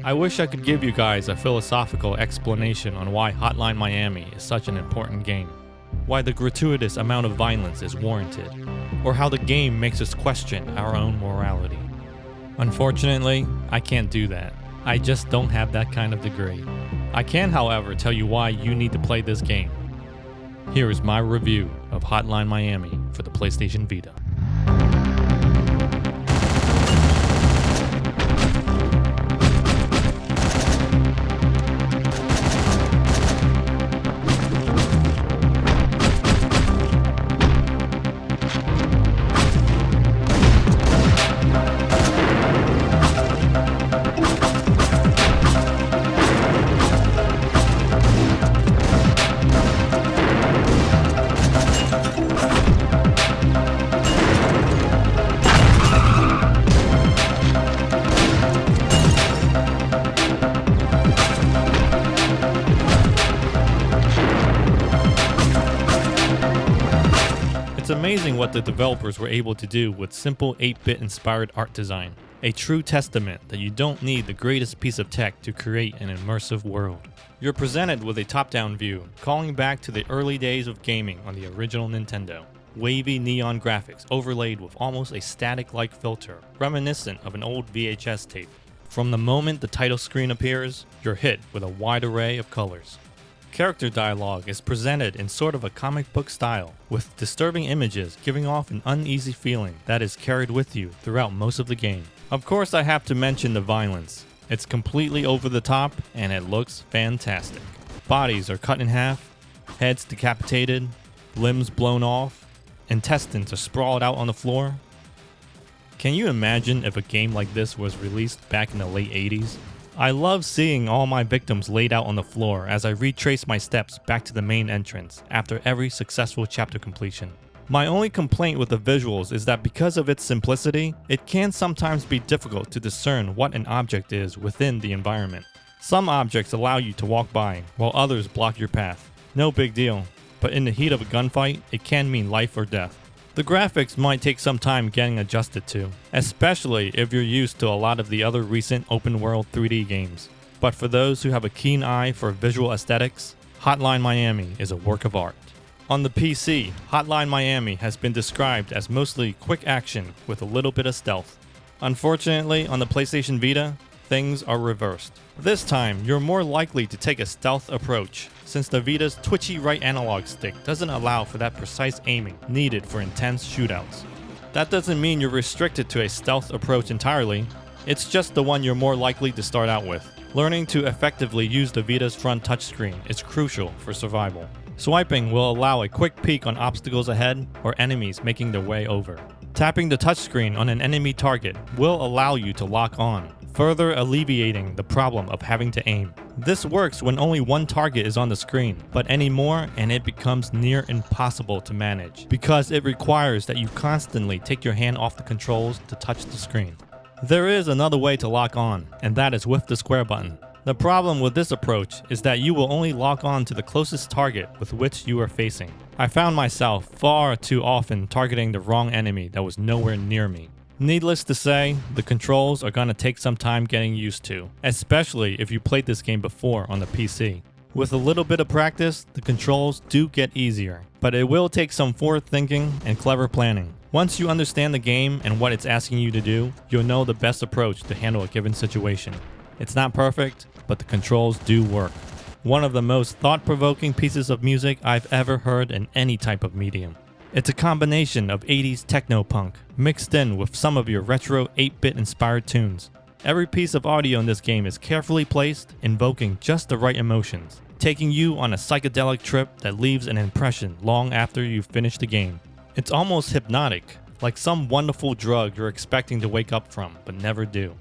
I wish I could give you guys a philosophical explanation on why Hotline Miami is such an important game, why the gratuitous amount of violence is warranted, or how the game makes us question our own morality. Unfortunately, I can't do that. I just don't have that kind of degree. I can, however, tell you why you need to play this game. Here is my review of Hotline Miami for the PlayStation Vita. It's amazing what the developers were able to do with simple 8-bit inspired art design, a true testament that you don't need the greatest piece of tech to create an immersive world. You're presented with a top-down view, calling back to the early days of gaming on the original Nintendo. Wavy neon graphics overlaid with almost a static-like filter, reminiscent of an old VHS tape. From the moment the title screen appears, you're hit with a wide array of colors. Character dialogue is presented in sort of a comic book style, with disturbing images giving off an uneasy feeling that is carried with you throughout most of the game. Of course, I have to mention the violence. It's completely over the top and it looks fantastic. Bodies are cut in half, heads decapitated, limbs blown off, intestines are sprawled out on the floor. Can you imagine if a game like this was released back in the late 80s? I love seeing all my victims laid out on the floor as I retrace my steps back to the main entrance after every successful chapter completion. My only complaint with the visuals is that because of its simplicity, it can sometimes be difficult to discern what an object is within the environment. Some objects allow you to walk by, while others block your path. No big deal, but in the heat of a gunfight, it can mean life or death. The graphics might take some time getting adjusted to, especially if you're used to a lot of the other recent open-world 3D games. But for those who have a keen eye for visual aesthetics, Hotline Miami is a work of art. On the PC, Hotline Miami has been described as mostly quick action with a little bit of stealth. Unfortunately, on the PlayStation Vita, things are reversed. This time, you're more likely to take a stealth approach, since the Vita's twitchy right analog stick doesn't allow for that precise aiming needed for intense shootouts. That doesn't mean you're restricted to a stealth approach entirely, it's just the one you're more likely to start out with. Learning to effectively use the Vita's front touchscreen is crucial for survival. Swiping will allow a quick peek on obstacles ahead or enemies making their way over. Tapping the touchscreen on an enemy target will allow you to lock on, further alleviating the problem of having to aim. This works when only one target is on the screen, but any more and it becomes near impossible to manage, because it requires that you constantly take your hand off the controls to touch the screen. There is another way to lock on, and that is with the square button. The problem with this approach is that you will only lock on to the closest target with which you are facing. I found myself far too often targeting the wrong enemy that was nowhere near me. Needless to say, the controls are gonna take some time getting used to, especially if you played this game before on the PC. With a little bit of practice, the controls do get easier, but it will take some forward thinking and clever planning. Once you understand the game and what it's asking you to do, you'll know the best approach to handle a given situation. It's not perfect, but the controls do work. One of the most thought-provoking pieces of music I've ever heard in any type of medium. It's a combination of 80s techno-punk, mixed in with some of your retro 8-bit inspired tunes. Every piece of audio in this game is carefully placed, invoking just the right emotions, taking you on a psychedelic trip that leaves an impression long after you've finished the game. It's almost hypnotic, like some wonderful drug you're expecting to wake up from, but never do.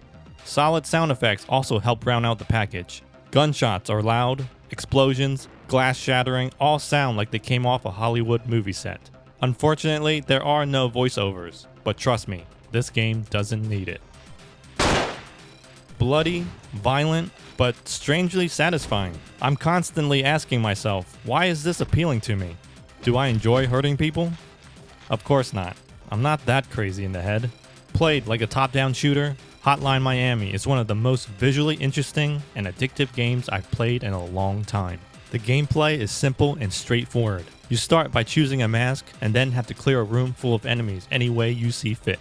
Solid sound effects also help round out the package. Gunshots are loud, explosions, glass shattering all sound like they came off a Hollywood movie set. Unfortunately, there are no voiceovers, but trust me, this game doesn't need it. Bloody, violent, but strangely satisfying. I'm constantly asking myself, why is this appealing to me? Do I enjoy hurting people? Of course not. I'm not that crazy in the head. Played like a top-down shooter, Hotline Miami is one of the most visually interesting and addictive games I've played in a long time. The gameplay is simple and straightforward. You start by choosing a mask and then have to clear a room full of enemies any way you see fit.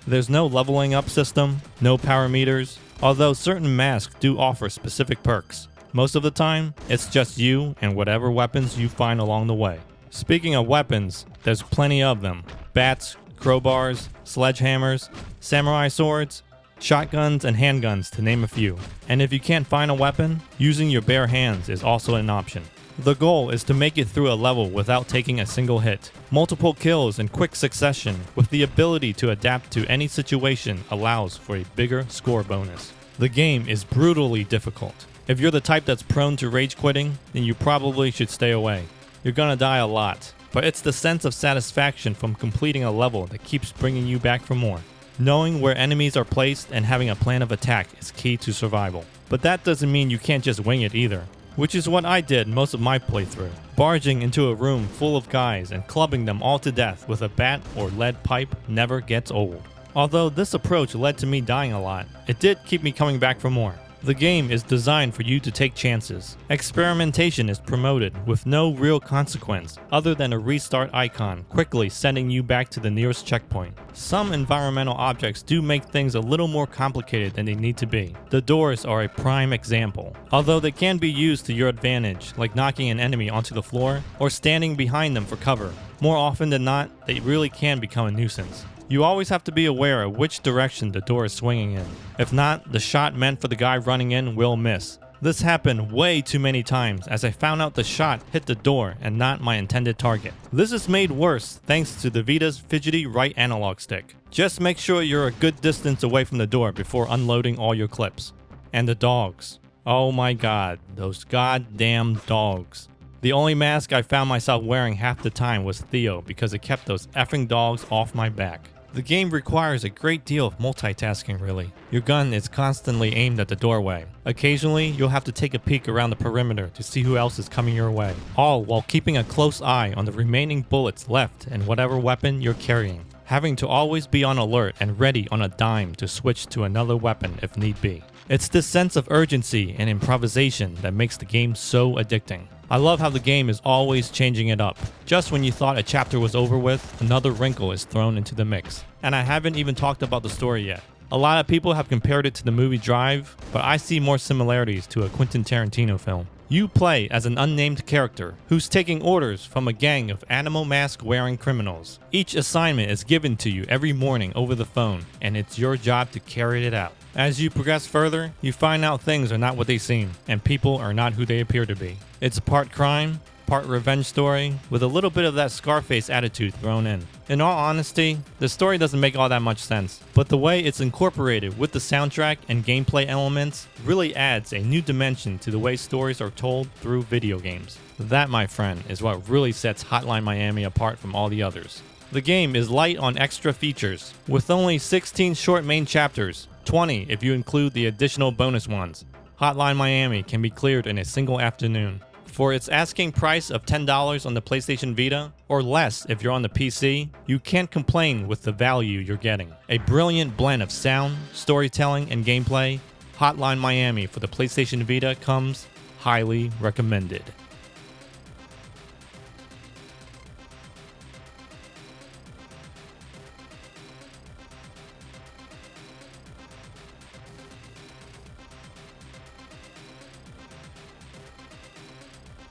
There's no leveling up system, no power meters, although certain masks do offer specific perks. Most of the time, it's just you and whatever weapons you find along the way. Speaking of weapons, there's plenty of them. Bats, crowbars, sledgehammers, samurai swords, shotguns, and handguns, to name a few. And if you can't find a weapon, using your bare hands is also an option. The goal is to make it through a level without taking a single hit. Multiple kills in quick succession with the ability to adapt to any situation allows for a bigger score bonus. The game is brutally difficult. If you're the type that's prone to rage quitting, then you probably should stay away. You're gonna die a lot, but it's the sense of satisfaction from completing a level that keeps bringing you back for more. Knowing where enemies are placed and having a plan of attack is key to survival. But that doesn't mean you can't just wing it either, which is what I did most of my playthrough. Barging into a room full of guys and clubbing them all to death with a bat or lead pipe never gets old. Although this approach led to me dying a lot, it did keep me coming back for more. The game is designed for you to take chances. Experimentation is promoted with no real consequence other than a restart icon quickly sending you back to the nearest checkpoint. Some environmental objects do make things a little more complicated than they need to be. The doors are a prime example, although they can be used to your advantage, like knocking an enemy onto the floor or standing behind them for cover. More often than not, they really can become a nuisance. You always have to be aware of which direction the door is swinging in. If not, the shot meant for the guy running in will miss. This happened way too many times as I found out the shot hit the door and not my intended target. This is made worse thanks to the Vita's fidgety right analog stick. Just make sure you're a good distance away from the door before unloading all your clips. And the dogs. Oh my god, those goddamn dogs. The only mask I found myself wearing half the time was Theo because it kept those effing dogs off my back. The game requires a great deal of multitasking really. Your gun is constantly aimed at the doorway. Occasionally, you'll have to take a peek around the perimeter to see who else is coming your way, all while keeping a close eye on the remaining bullets left in whatever weapon you're carrying. Having to always be on alert and ready on a dime to switch to another weapon if need be. It's this sense of urgency and improvisation that makes the game so addicting. I love how the game is always changing it up. Just when you thought a chapter was over with, another wrinkle is thrown into the mix. And I haven't even talked about the story yet. A lot of people have compared it to the movie Drive, but I see more similarities to a Quentin Tarantino film. You play as an unnamed character who's taking orders from a gang of animal mask wearing criminals. Each assignment is given to you every morning over the phone, and it's your job to carry it out. As you progress further, you find out things are not what they seem, and people are not who they appear to be. It's part crime, part revenge story, with a little bit of that Scarface attitude thrown in. In all honesty, the story doesn't make all that much sense, but the way it's incorporated with the soundtrack and gameplay elements really adds a new dimension to the way stories are told through video games. That, my friend, is what really sets Hotline Miami apart from all the others. The game is light on extra features, with only 16 short main chapters, 20 if you include the additional bonus ones. Hotline Miami can be cleared in a single afternoon. For its asking price of $10 on the PlayStation Vita, or less if you're on the PC, you can't complain with the value you're getting. A brilliant blend of sound, storytelling, and gameplay, Hotline Miami for the PlayStation Vita comes highly recommended.